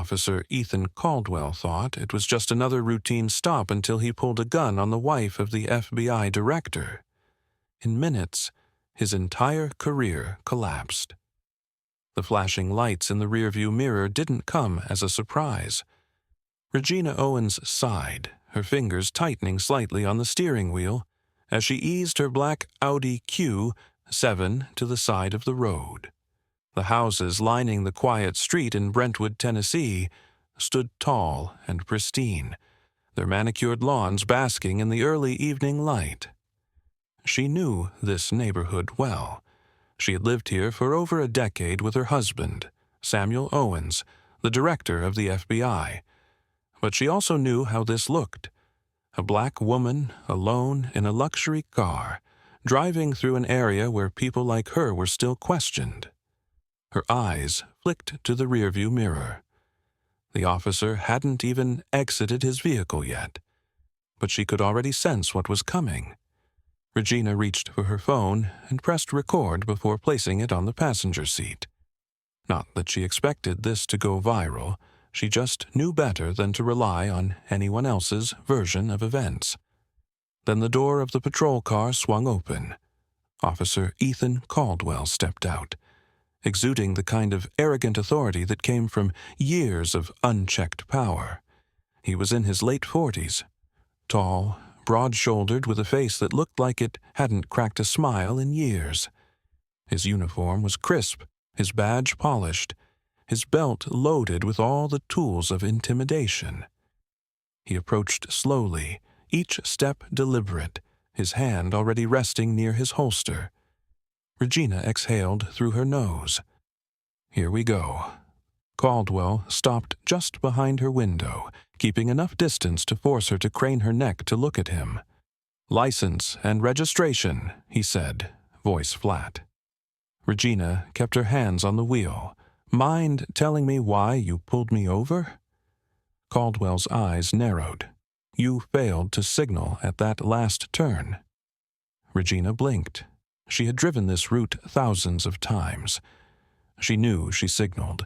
Officer Ethan Caldwell thought it was just another routine stop until he pulled a gun on the wife of the FBI director. In minutes, his entire career collapsed. The flashing lights in the rearview mirror didn't come as a surprise. Regina Owens sighed, her fingers tightening slightly on the steering wheel as she eased her black Audi Q7 to the side of the road. The houses lining the quiet street in Brentwood, Tennessee, stood tall and pristine, their manicured lawns basking in the early evening light. She knew this neighborhood well. She had lived here for over a decade with her husband, Samuel Owens, the director of the FBI. But she also knew how this looked. A black woman, alone in a luxury car, driving through an area where people like her were still questioned. Her eyes flicked to the rearview mirror. The officer hadn't even exited his vehicle yet, but she could already sense what was coming. Regina reached for her phone and pressed record before placing it on the passenger seat. Not that she expected this to go viral, she just knew better than to rely on anyone else's version of events. Then the door of the patrol car swung open. Officer Ethan Caldwell stepped out, exuding the kind of arrogant authority that came from years of unchecked power. He was in his late 40s, tall, broad-shouldered, with a face that looked like it hadn't cracked a smile in years. His uniform was crisp, his badge polished, his belt loaded with all the tools of intimidation. He approached slowly, each step deliberate, his hand already resting near his holster. Regina exhaled through her nose. Here we go. Caldwell stopped just behind her window, keeping enough distance to force her to crane her neck to look at him. "License and registration," he said, voice flat. Regina kept her hands on the wheel. "Mind telling me why you pulled me over?" Caldwell's eyes narrowed. "You failed to signal at that last turn." Regina blinked. She had driven this route thousands of times. She knew she signaled.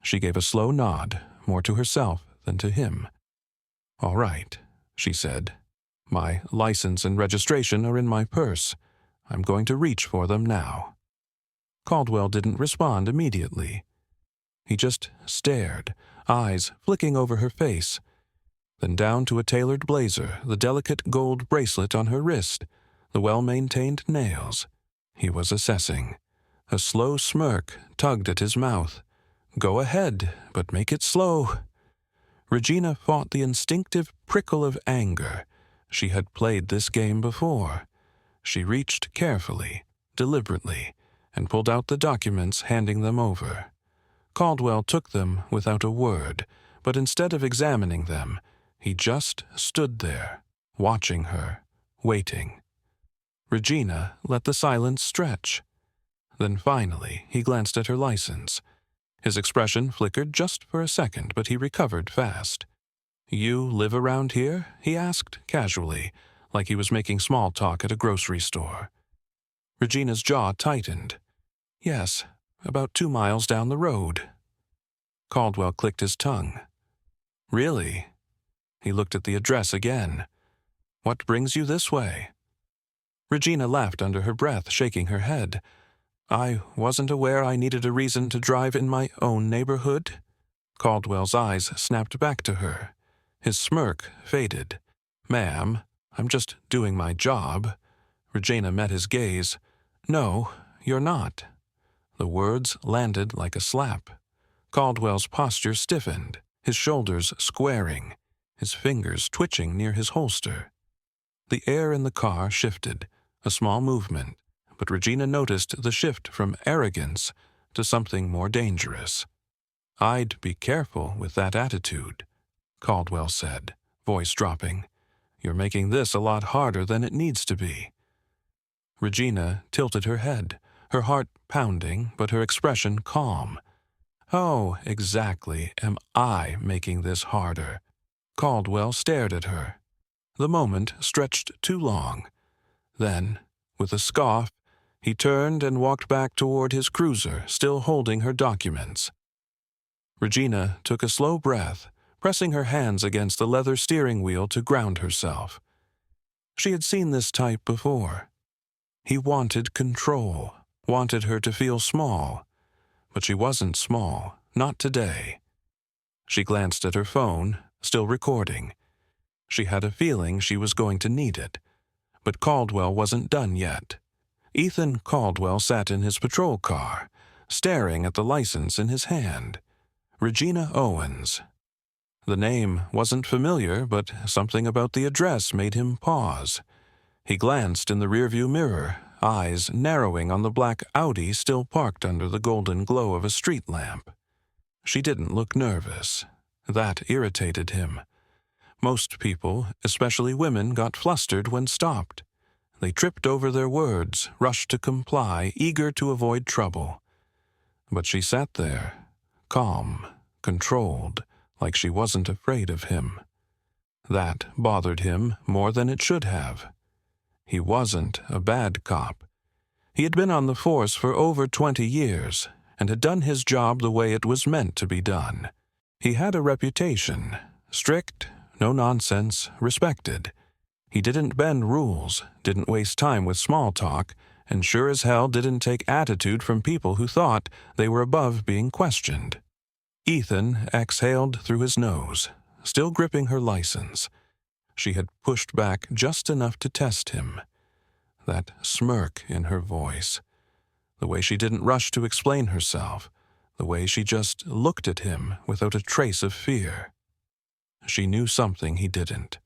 She gave a slow nod, more to herself than to him. "All right," she said. "My license and registration are in my purse. I'm going to reach for them now." Caldwell didn't respond immediately. He just stared, eyes flicking over her face, then down to a tailored blazer, the delicate gold bracelet on her wrist, the well-maintained nails. He was assessing. A slow smirk tugged at his mouth. "Go ahead, but make it slow." Regina fought the instinctive prickle of anger. She had played this game before. She reached carefully, deliberately, and pulled out the documents, handing them over. Caldwell took them without a word, but instead of examining them, he just stood there, watching her, waiting. Regina let the silence stretch. Then finally, he glanced at her license. His expression flickered just for a second, but he recovered fast. "You live around here?" he asked, casually, like he was making small talk at a grocery store. Regina's jaw tightened. "Yes, about 2 miles down the road." Caldwell clicked his tongue. "Really?" He looked at the address again. "What brings you this way?" Regina laughed under her breath, shaking her head. "I wasn't aware I needed a reason to drive in my own neighborhood." Caldwell's eyes snapped back to her. His smirk faded. "Ma'am, I'm just doing my job." Regina met his gaze. "No, you're not." The words landed like a slap. Caldwell's posture stiffened, his shoulders squaring, his fingers twitching near his holster. The air in the car shifted, a small movement, but Regina noticed the shift from arrogance to something more dangerous. "I'd be careful with that attitude," Caldwell said, voice dropping. "You're making this a lot harder than it needs to be." Regina tilted her head, her heart pounding, but her expression calm. "How exactly am I making this harder?" Caldwell stared at her. The moment stretched too long. Then, with a scoff, he turned and walked back toward his cruiser, still holding her documents. Regina took a slow breath, pressing her hands against the leather steering wheel to ground herself. She had seen this type before. He wanted control, wanted her to feel small. But she wasn't small, not today. She glanced at her phone, still recording. She had a feeling she was going to need it. But Caldwell wasn't done yet. Ethan Caldwell sat in his patrol car, staring at the license in his hand. Regina Owens. The name wasn't familiar, but something about the address made him pause. He glanced in the rearview mirror, eyes narrowing on the black Audi still parked under the golden glow of a street lamp. She didn't look nervous. That irritated him. Most people, especially women, got flustered when stopped. They tripped over their words, rushed to comply, eager to avoid trouble. But she sat there, calm, controlled, like she wasn't afraid of him. That bothered him more than it should have. He wasn't a bad cop. He had been on the force for over 20 years and had done his job the way it was meant to be done. He had a reputation, strict, no nonsense, respected. He didn't bend rules, didn't waste time with small talk, and sure as hell didn't take attitude from people who thought they were above being questioned. Ethan exhaled through his nose, still gripping her license. She had pushed back just enough to test him. That smirk in her voice, the way she didn't rush to explain herself, the way she just looked at him without a trace of fear. She knew something he didn't.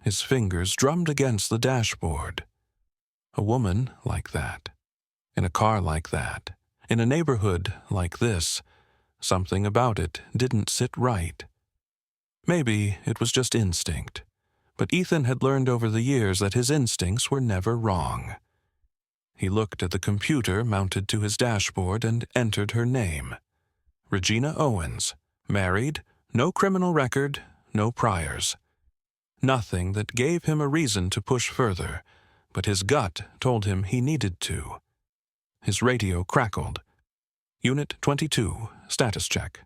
His fingers drummed against the dashboard. A woman like that, in a car like that, in a neighborhood like this, something about it didn't sit right. Maybe it was just instinct, but Ethan had learned over the years that his instincts were never wrong. He looked at the computer mounted to his dashboard and entered her name. Regina Owens, married, no criminal record, no priors. Nothing that gave him a reason to push further, but his gut told him he needed to. His radio crackled. Unit 22, status check.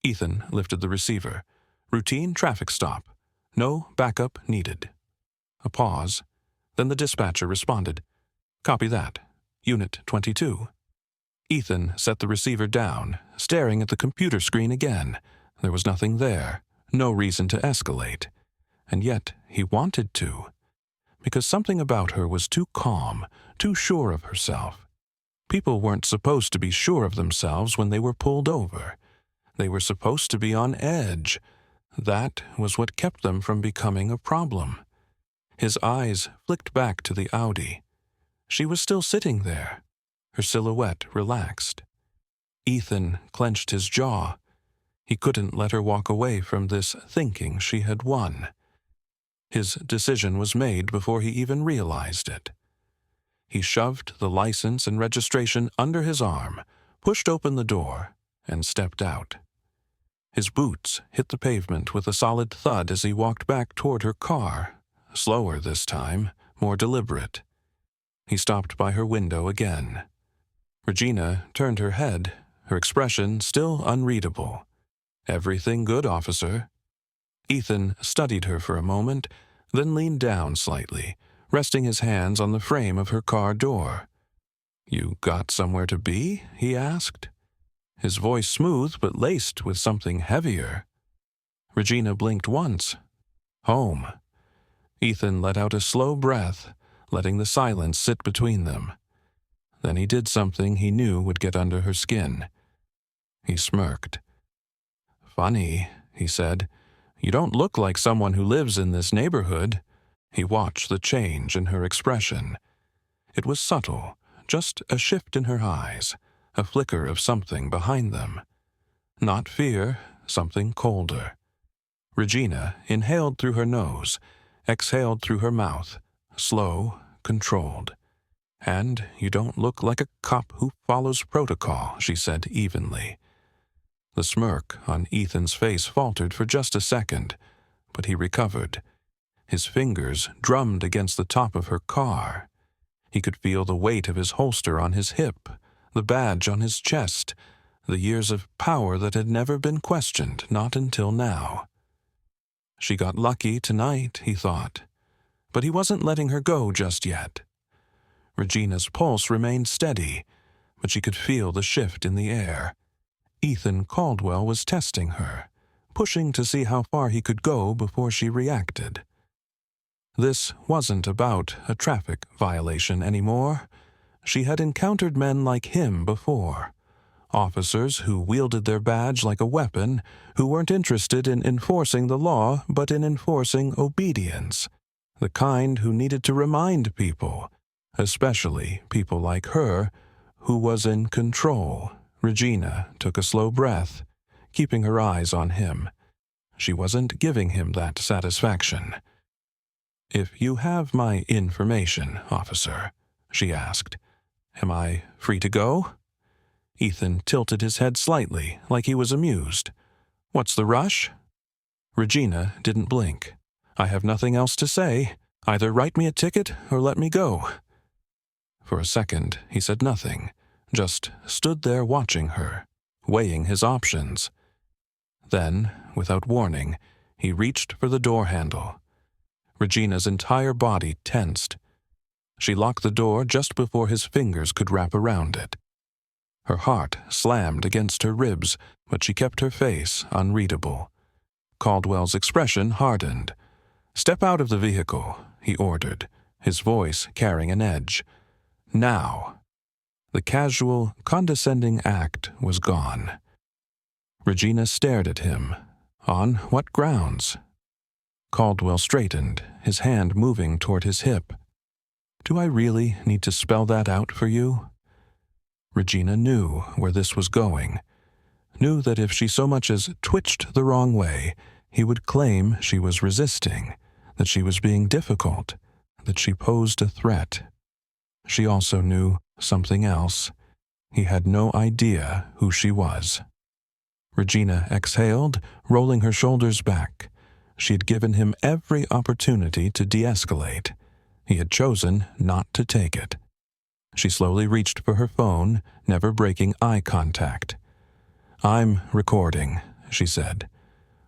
Ethan lifted the receiver. Routine traffic stop. No backup needed. A pause. Then the dispatcher responded. Copy that. Unit 22. Ethan set the receiver down, staring at the computer screen again. There was nothing there, no reason to escalate. And yet he wanted to, because something about her was too calm, too sure of herself. People weren't supposed to be sure of themselves when they were pulled over. They were supposed to be on edge. That was what kept them from becoming a problem. His eyes flicked back to the Audi. She was still sitting there, her silhouette relaxed. Ethan clenched his jaw. He couldn't let her walk away from this thinking she had won. His decision was made before he even realized it. He shoved the license and registration under his arm, pushed open the door, and stepped out. His boots hit the pavement with a solid thud as he walked back toward her car, slower this time, more deliberate. He stopped by her window again. Regina turned her head, her expression still unreadable. Everything good, officer? Ethan studied her for a moment, then leaned down slightly, resting his hands on the frame of her car door. You got somewhere to be? He asked. His voice smooth but laced with something heavier. Regina blinked once. Home. Ethan let out a slow breath, letting the silence sit between them. Then he did something he knew would get under her skin. He smirked. Funny, he said. You don't look like someone who lives in this neighborhood. He watched the change in her expression. It was subtle, just a shift in her eyes, a flicker of something behind them. Not fear, something colder. Regina inhaled through her nose, exhaled through her mouth, slow, controlled. And you don't look like a cop who follows protocol, she said evenly. The smirk on Ethan's face faltered for just a second, but he recovered. His fingers drummed against the top of her car. He could feel the weight of his holster on his hip, the badge on his chest, the years of power that had never been questioned, not until now. She got lucky tonight, he thought, but he wasn't letting her go just yet. Regina's pulse remained steady, but she could feel the shift in the air. Ethan Caldwell was testing her, pushing to see how far he could go before she reacted. This wasn't about a traffic violation anymore. She had encountered men like him before. Officers who wielded their badge like a weapon, who weren't interested in enforcing the law but in enforcing obedience. The kind who needed to remind people, especially people like her, who was in control. Regina took a slow breath, keeping her eyes on him. She wasn't giving him that satisfaction. "If you have my information, officer," she asked, "am I free to go?" Ethan tilted his head slightly, like he was amused. "What's the rush?" Regina didn't blink. "I have nothing else to say. Either write me a ticket or let me go." For a second, he said nothing, just stood there watching her, weighing his options. Then, without warning, he reached for the door handle. Regina's entire body tensed. She locked the door just before his fingers could wrap around it. Her heart slammed against her ribs, but she kept her face unreadable. Caldwell's expression hardened. "Step out of the vehicle," he ordered, his voice carrying an edge. "Now." The casual, condescending act was gone. Regina stared at him. On what grounds? Caldwell straightened, his hand moving toward his hip. "Do I really need to spell that out for you?" Regina knew where this was going, knew that if she so much as twitched the wrong way, he would claim she was resisting, that she was being difficult, that she posed a threat. She also knew something else. He had no idea who she was. Regina exhaled, rolling her shoulders back. She had given him every opportunity to de-escalate. He had chosen not to take it. She slowly reached for her phone, never breaking eye contact. "I'm recording," she said.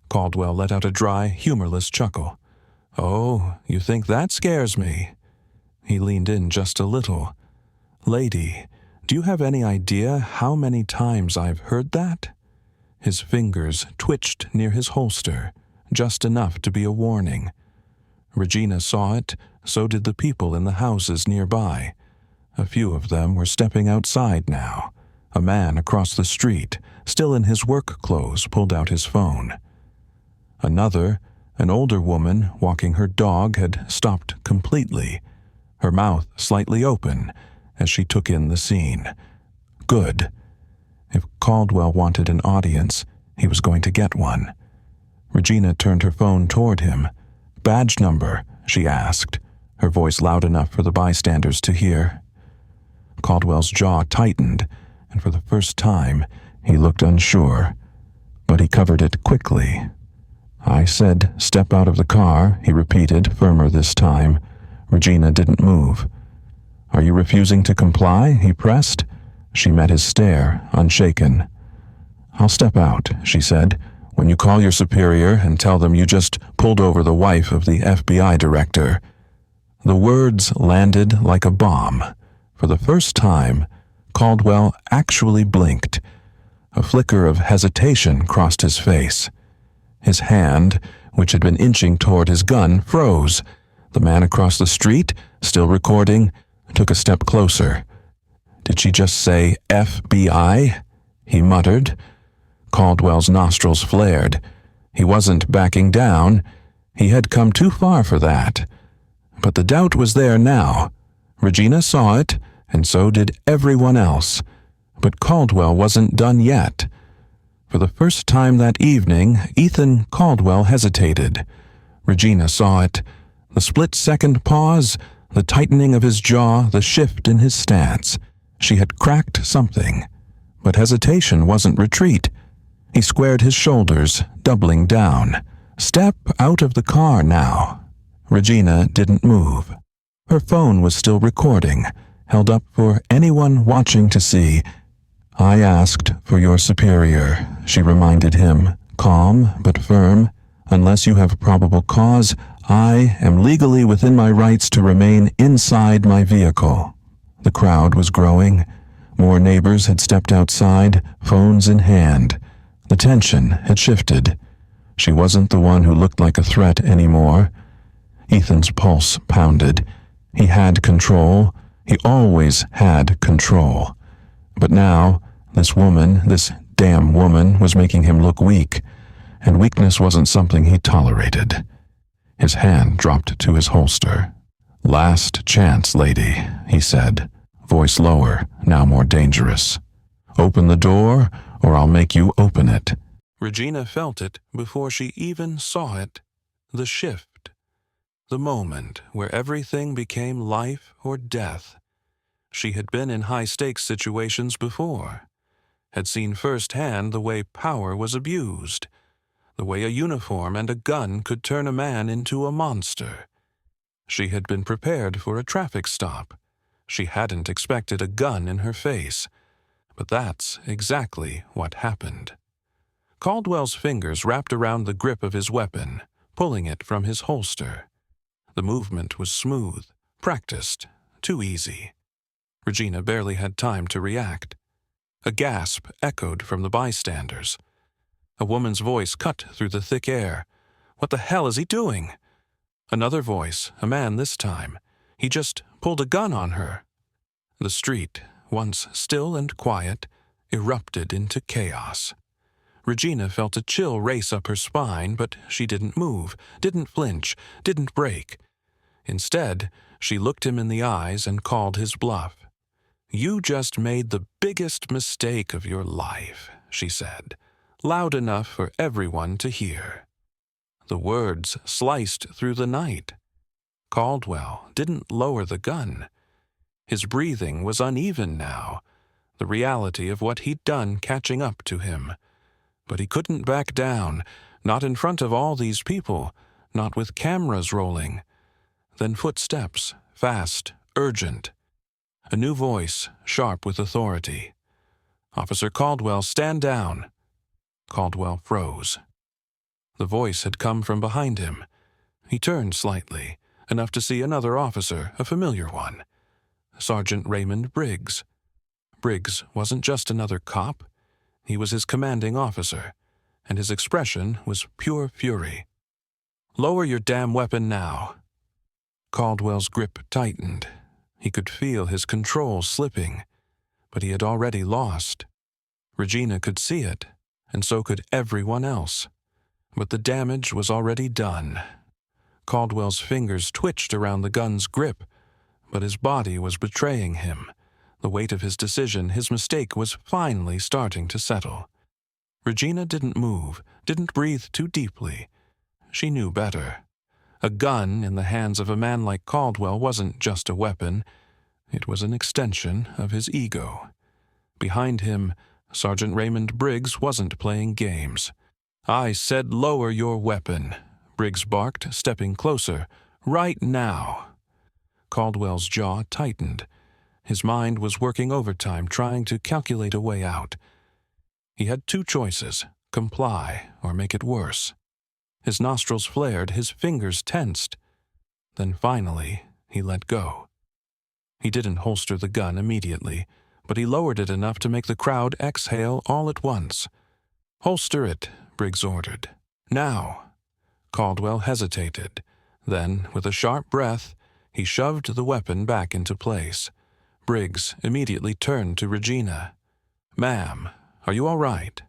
Caldwell let out a dry, humorless chuckle. "Oh, you think that scares me?" He leaned in just a little. "Lady, do you have any idea how many times I've heard that?" His fingers twitched near his holster, just enough to be a warning. Regina saw it, so did the people in the houses nearby. A few of them were stepping outside now. A man across the street, still in his work clothes, pulled out his phone. Another, an older woman walking her dog, had stopped completely, her mouth slightly open as she took in the scene. Good. If Caldwell wanted an audience, he was going to get one. Regina turned her phone toward him. "Badge number?" she asked, her voice loud enough for the bystanders to hear. Caldwell's jaw tightened, and for the first time, he looked unsure, but he covered it quickly. "I said step out of the car," he repeated, firmer this time. Regina didn't move. "Are you refusing to comply?" he pressed. She met his stare, unshaken. "I'll step out," she said, "when you call your superior and tell them you just pulled over the wife of the FBI director." The words landed like a bomb. For the first time, Caldwell actually blinked. A flicker of hesitation crossed his face. His hand, which had been inching toward his gun, froze. The man across the street, still recording, took a step closer. "Did she just say FBI?" he muttered. Caldwell's nostrils flared. He wasn't backing down. He had come too far for that. But the doubt was there now. Regina saw it, and so did everyone else. But Caldwell wasn't done yet. For the first time that evening, Ethan Caldwell hesitated. Regina saw it. The split-second pause, the tightening of his jaw, the shift in his stance. She had cracked something. But hesitation wasn't retreat. He squared his shoulders, doubling down. Step out of the car now. Regina didn't move. Her phone was still recording, held up for anyone watching to see. "I asked for your superior," she reminded him, calm but firm. "Unless you have probable cause, I am legally within my rights to remain inside my vehicle." The crowd was growing. More neighbors had stepped outside, phones in hand. The tension had shifted. She wasn't the one who looked like a threat anymore. Ethan's pulse pounded. He had control. He always had control. But now, this woman, this damn woman, was making him look weak, and weakness wasn't something he tolerated. His hand dropped to his holster. "Last chance, lady," he said, voice lower, now more dangerous. "Open the door, or I'll make you open it." Regina felt it before she even saw it. The shift. The moment where everything became life or death. She had been in high-stakes situations before, had seen firsthand the way power was abused, the way a uniform and a gun could turn a man into a monster. She had been prepared for a traffic stop. She hadn't expected a gun in her face, but that's exactly what happened. Caldwell's fingers wrapped around the grip of his weapon, pulling it from his holster. The movement was smooth, practiced, too easy. Regina barely had time to react. A gasp echoed from the bystanders. A woman's voice cut through the thick air. "What the hell is he doing?" Another voice, a man this time. "He just pulled a gun on her." The street, once still and quiet, erupted into chaos. Regina felt a chill race up her spine, but she didn't move, didn't flinch, didn't break. Instead, she looked him in the eyes and called his bluff. "You just made the biggest mistake of your life," she said, loud enough for everyone to hear. The words sliced through the night. Caldwell didn't lower the gun. His breathing was uneven now, the reality of what he'd done catching up to him. But he couldn't back down, not in front of all these people, not with cameras rolling. Then footsteps, fast, urgent. A new voice, sharp with authority. "Officer Caldwell, stand down." Caldwell froze. The voice had come from behind him. He turned slightly, enough to see another officer, a familiar one. Sergeant Raymond Briggs. Briggs wasn't just another cop. He was his commanding officer, and his expression was pure fury. "Lower your damn weapon now." Caldwell's grip tightened. He could feel his control slipping, but he had already lost. Regina could see it, and so could everyone else. But the damage was already done. Caldwell's fingers twitched around the gun's grip, but his body was betraying him. The weight of his decision, his mistake, was finally starting to settle. Regina didn't move, didn't breathe too deeply. She knew better. A gun in the hands of a man like Caldwell wasn't just a weapon. It was an extension of his ego. Behind him, Sergeant Raymond Briggs wasn't playing games. "I said lower your weapon," Briggs barked, stepping closer. "Right now." Caldwell's jaw tightened. His mind was working overtime, trying to calculate a way out. He had two choices: comply or make it worse. His nostrils flared, his fingers tensed. Then finally, he let go. He didn't holster the gun immediately, but he lowered it enough to make the crowd exhale all at once. "Holster it," Briggs ordered. "Now." Caldwell hesitated. Then, with a sharp breath, he shoved the weapon back into place. Briggs immediately turned to Regina. "Ma'am, are you all right?"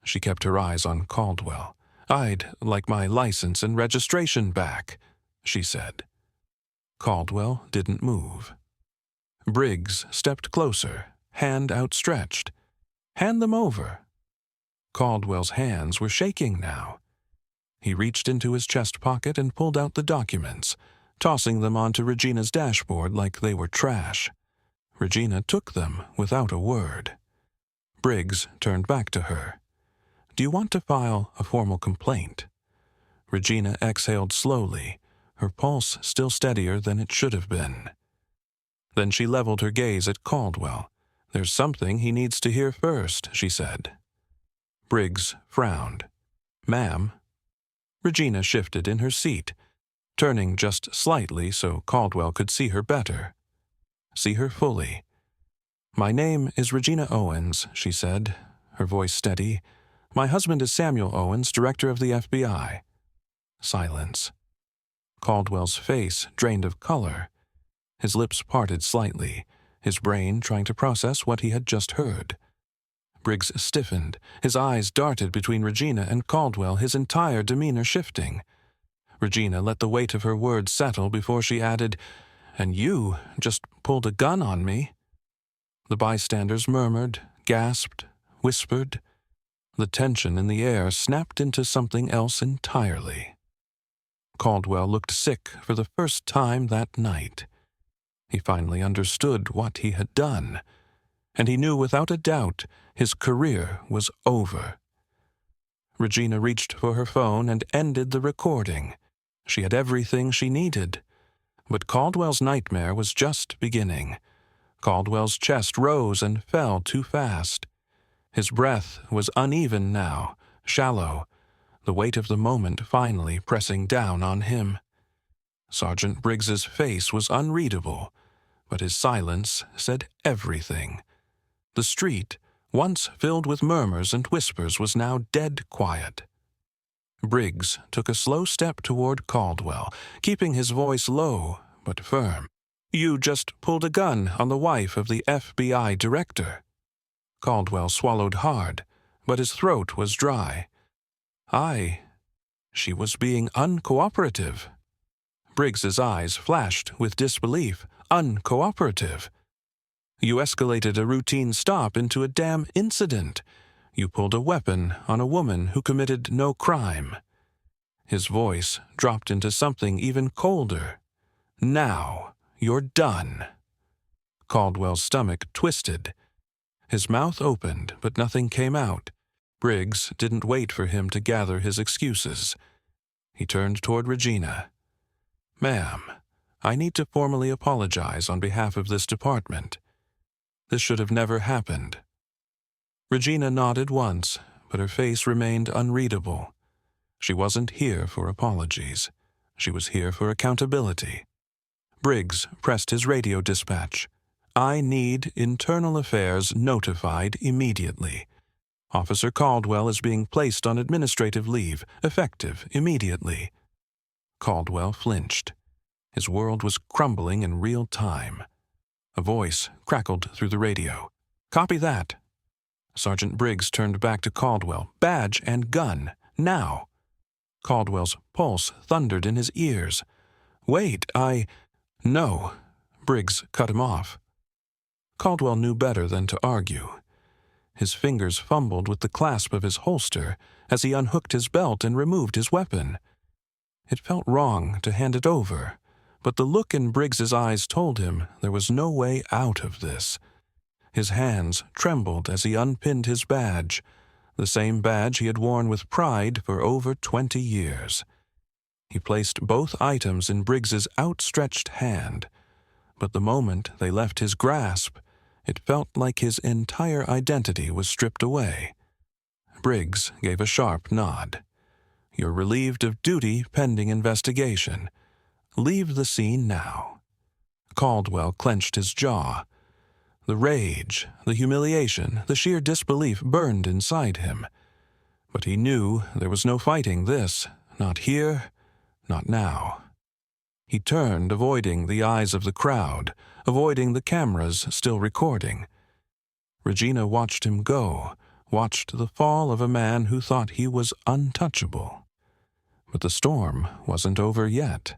She kept her eyes on Caldwell. "I'd like my license and registration back," she said. Caldwell didn't move. Briggs stepped closer, hand outstretched. "Hand them over." Caldwell's hands were shaking now. He reached into his chest pocket and pulled out the documents, tossing them onto Regina's dashboard like they were trash. Regina took them without a word. Briggs turned back to her. "Do you want to file a formal complaint?" Regina exhaled slowly, her pulse still steadier than it should have been. Then she leveled her gaze at Caldwell, There's something he needs to hear first, she said. Briggs frowned. Ma'am? Regina shifted in her seat, turning just slightly so Caldwell could see her better. See her fully. My name is Regina Owens, she said, her voice steady. My husband is Samuel Owens, director of the FBI. Silence. Caldwell's face drained of color. His lips parted slightly, his brain trying to process what he had just heard. Briggs stiffened, his eyes darted between Regina and Caldwell, his entire demeanor shifting. Regina let the weight of her words settle before she added, "And you just pulled a gun on me." The bystanders murmured, gasped, whispered. The tension in the air snapped into something else entirely. Caldwell looked sick for the first time that night. He finally understood what he had done, and he knew without a doubt his career was over. Regina reached for her phone and ended the recording. She had everything she needed. But Caldwell's nightmare was just beginning. Caldwell's chest rose and fell too fast. His breath was uneven now, shallow, the weight of the moment finally pressing down on him. Sergeant Briggs's face was unreadable, but his silence said everything. The street, once filled with murmurs and whispers, was now dead quiet. Briggs took a slow step toward Caldwell, keeping his voice low but firm. You just pulled a gun on the wife of the FBI director. Caldwell swallowed hard, but his throat was dry. She was being uncooperative. Briggs's eyes flashed with disbelief. Uncooperative. You escalated a routine stop into a damn incident. You pulled a weapon on a woman who committed no crime. His voice dropped into something even colder. Now you're done. Caldwell's stomach twisted. His mouth opened, but nothing came out. Briggs didn't wait for him to gather his excuses. He turned toward Regina. Ma'am, I need to formally apologize on behalf of this department. This should have never happened. Regina nodded once, but her face remained unreadable. She wasn't here for apologies. She was here for accountability. Briggs pressed his radio dispatch. I need Internal Affairs notified immediately. Officer Caldwell is being placed on administrative leave, effective immediately. Caldwell flinched. His world was crumbling in real time. A voice crackled through the radio. Copy that. Sergeant Briggs turned back to Caldwell. Badge and gun, now. Caldwell's pulse thundered in his ears. Wait, No. Briggs cut him off. Caldwell knew better than to argue. His fingers fumbled with the clasp of his holster as he unhooked his belt and removed his weapon. It felt wrong to hand it over, but the look in Briggs's eyes told him there was no way out of this. His hands trembled as he unpinned his badge, the same badge he had worn with pride for over 20 years. He placed both items in Briggs's outstretched hand, but the moment they left his grasp, it felt like his entire identity was stripped away. Briggs gave a sharp nod. You're relieved of duty pending investigation. Leave the scene now. Caldwell clenched his jaw. The rage, the humiliation, the sheer disbelief burned inside him. But he knew there was no fighting this, not here, not now. He turned, avoiding the eyes of the crowd, avoiding the cameras still recording. Regina watched him go, watched the fall of a man who thought he was untouchable. But the storm wasn't over yet.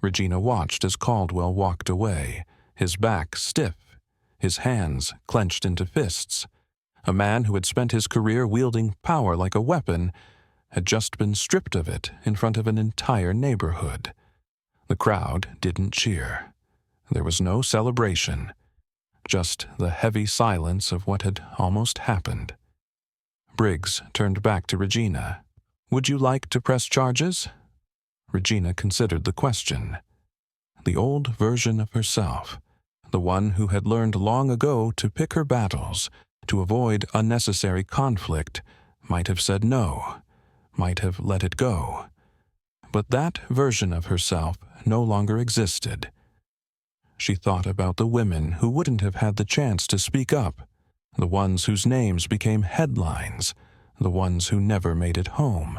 Regina watched as Caldwell walked away, his back stiff, his hands clenched into fists. A man who had spent his career wielding power like a weapon had just been stripped of it in front of an entire neighborhood. The crowd didn't cheer. There was no celebration, just the heavy silence of what had almost happened. Briggs turned back to Regina. Would you like to press charges? Regina considered the question. The old version of herself, the one who had learned long ago to pick her battles, to avoid unnecessary conflict, might have said no, might have let it go. But that version of herself no longer existed. She thought about the women who wouldn't have had the chance to speak up, the ones whose names became headlines, the ones who never made it home.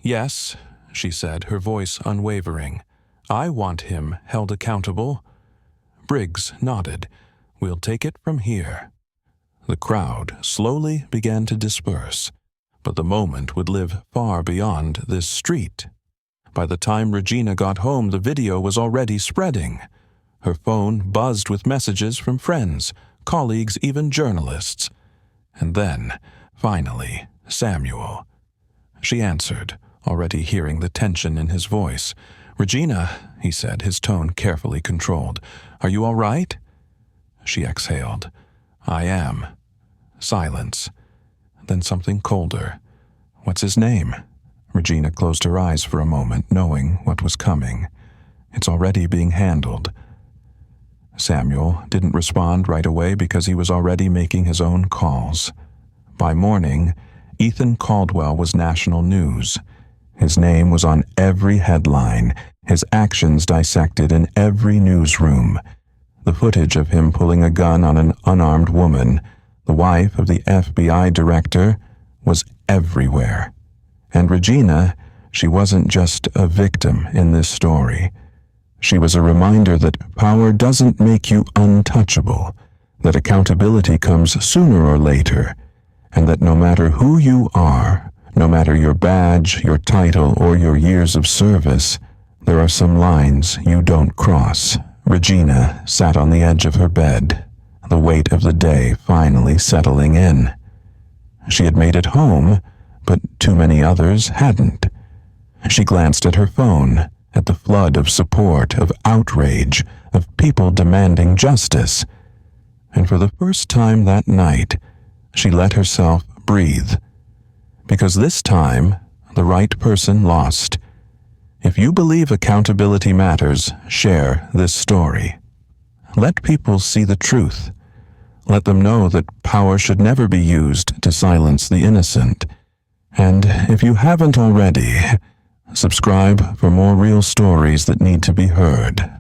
"Yes," she said, her voice unwavering, "I want him held accountable." Briggs nodded. "We'll take it from here." The crowd slowly began to disperse, but the moment would live far beyond this street. By the time Regina got home, the video was already spreading. Her phone buzzed with messages from friends, colleagues, even journalists. And then, finally, Samuel. She answered, already hearing the tension in his voice. "Regina," he said, his tone carefully controlled, "are you all right?" She exhaled. "I am." Silence. Then something colder. "What's his name?" Regina closed her eyes for a moment, knowing what was coming. "It's already being handled." Samuel didn't respond right away because he was already making his own calls. By morning, Ethan Caldwell was national news. His name was on every headline, his actions dissected in every newsroom. The footage of him pulling a gun on an unarmed woman, the wife of the FBI director, was everywhere. And Regina, she wasn't just a victim in this story. She was a reminder that power doesn't make you untouchable, that accountability comes sooner or later, and that no matter who you are, no matter your badge, your title, or your years of service, there are some lines you don't cross. Regina sat on the edge of her bed, the weight of the day finally settling in. She had made it home, but too many others hadn't. She glanced at her phone, at the flood of support, of outrage, of people demanding justice. And for the first time that night, she let herself breathe. Because this time, the right person lost. If you believe accountability matters, share this story. Let people see the truth. Let them know that power should never be used to silence the innocent. And if you haven't already, subscribe for more real stories that need to be heard.